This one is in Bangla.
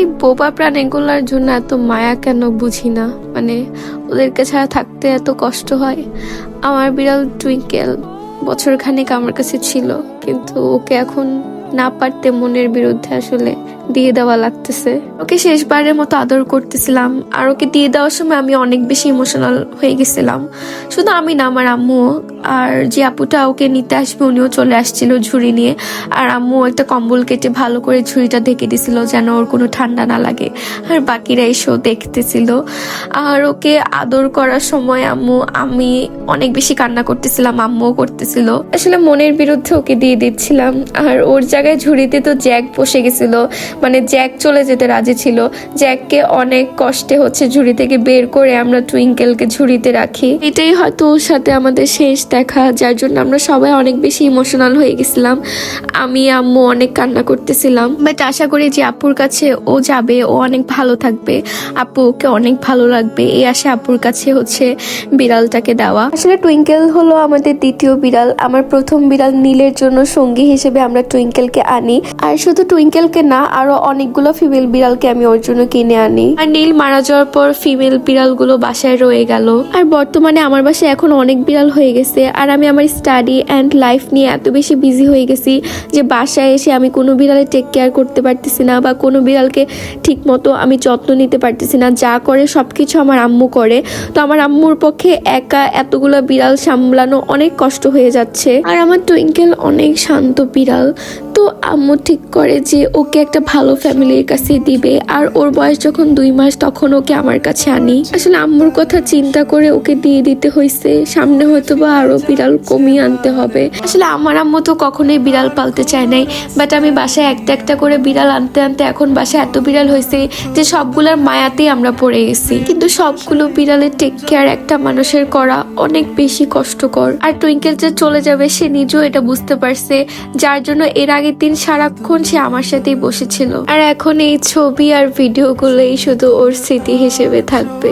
এই বোবা প্রাণীগুলোর জন্য এত মায়া কেন বুঝি না, মানে ওদেরকে ছাড়া থাকতে এত কষ্ট হয়। আমার বিড়াল টুইঙ্কেল বছর খানেক আমার কাছে ছিল, কিন্তু ওকে এখন না পারতে মনের বিরুদ্ধে আসলে দিয়ে দেওয়া লাগতেছে। ওকে শেষবারের মতো আদর করতেছিলাম, আর ওকে দিয়ে দেওয়ার সময় আমি অনেক বেশি ইমোশনাল হয়ে গেছিলাম। শুধু আমি না, আমার আম্মু আর যে আপুটা ওকে নিতে আসবে উনিও চলে আসছিল ঝুড়ি নিয়ে। আর আম্মু একটা কম্বল কেটে ভালো করে ঝুড়িটা ঢেকে দিছিল যেন ওর কোনো ঠান্ডা না লাগে। আর বাকিরা এসেও দেখতেছিল। আর ওকে আদর করার সময় আমি অনেক বেশি কান্না করতেছিলাম, আম্মুও করতেছিল। আসলে মনের বিরুদ্ধে ওকে দিয়ে দিচ্ছিলাম। আর ওর জায়গায় ঝুড়িতে তো জ্যাক বসে গেছিল, মানে জ্যাক চলে যেতে রাজি ছিল। জ্যাককে অনেক কষ্টে ঝুড়ি থেকে বের করে আমরা টুইঙ্কেলকে ঝুড়িতে রাখি। এটাই হয়তো ওর সাথে আমাদের শেষ দেখা, যার জন্য আমরা সবাই অনেক বেশি ইমোশনাল হয়ে গেছিলাম। আমি আম্মু অনেক কান্না করতেছিলাম, বাট আশা করি যে আপুর কাছে ও যাবে, ও অনেক ভালো থাকবে, আপু ওকে অনেক ভালো লাগবে, এই আশা আপুর কাছে বিড়ালটাকে দেওয়া। আসলে টুইঙ্কেল হলো আমাদের দ্বিতীয় বিড়াল। আমার প্রথম বিড়াল নীলের জন্য সঙ্গী হিসেবে আমরা টুইঙ্কেলকে আনি। আর শুধু টুইঙ্কেলকে না, আরো অনেকগুলো ফিমেল বিড়ালকে আমি ওর জন্য কিনে আনি। আর নীল মারা যাওয়ার পর ফিমেল বিড়ালগুলো বাসায় রয়ে গেল। আর বর্তমানে আমার বাসায় এখন অনেক বিড়াল হয়ে গেছে। আর আমি আমার স্টাডি অ্যান্ড লাইফ নিয়ে এত বেশি বিজি হয়ে গেছি যে বাসায় এসে আমি কোনো বিড়ালে টেক কেয়ার করতে পারতেছি না, বা কোনো বিড়ালকে ঠিক মতো আমি যত্ন নিতে পারতেছি না। যা করে সবকিছু আমার আম্মু করে। তো আমার আম্মুর পক্ষে একা এতগুলো বিড়াল সামলানো অনেক কষ্ট হয়ে যাচ্ছে। আর আমার টুইঙ্কেল অনেক শান্ত বিড়াল, তো আম্মু ঠিক করে যে ওকে একটা ভালো ফ্যামিলির কাছে দিবে। আর ওর বয়স যখন 2 মাস তখন ওকে আমার কাছে আনি। আসলে আম্মুর কথা চিন্তা করে ওকে দিয়ে দিতে হয়েছে, সামনে হয়তো বা আরো বিড়াল কমিয়ে আনতে হবে। আসলে আমার আম্মু তো কখনোই বিড়াল পালতে চায় নাই, বাট আমি বাসায় একটা একটা করে বিড়াল আনতে আনতে এখন বাসায় এত বিড়াল হয়েছে যে সবগুলোর মায়াতেই আমরা পড়ে গেছি। কিন্তু সবগুলো বিড়ালের টেক কেয়ার একটা মানুষের করা অনেক বেশি কষ্টকর। আর টুইঙ্কেল যে চলে যাবে সে নিজেও এটা বুঝতে পারছে, যার জন্য এর আগের দিন সারাক্ষণ সে আমার সাথেই বসেছিল। আর এখন এই ছবি আর ভিডিওগুলোই শুধু ওর স্মৃতি হিসেবে থাকবে।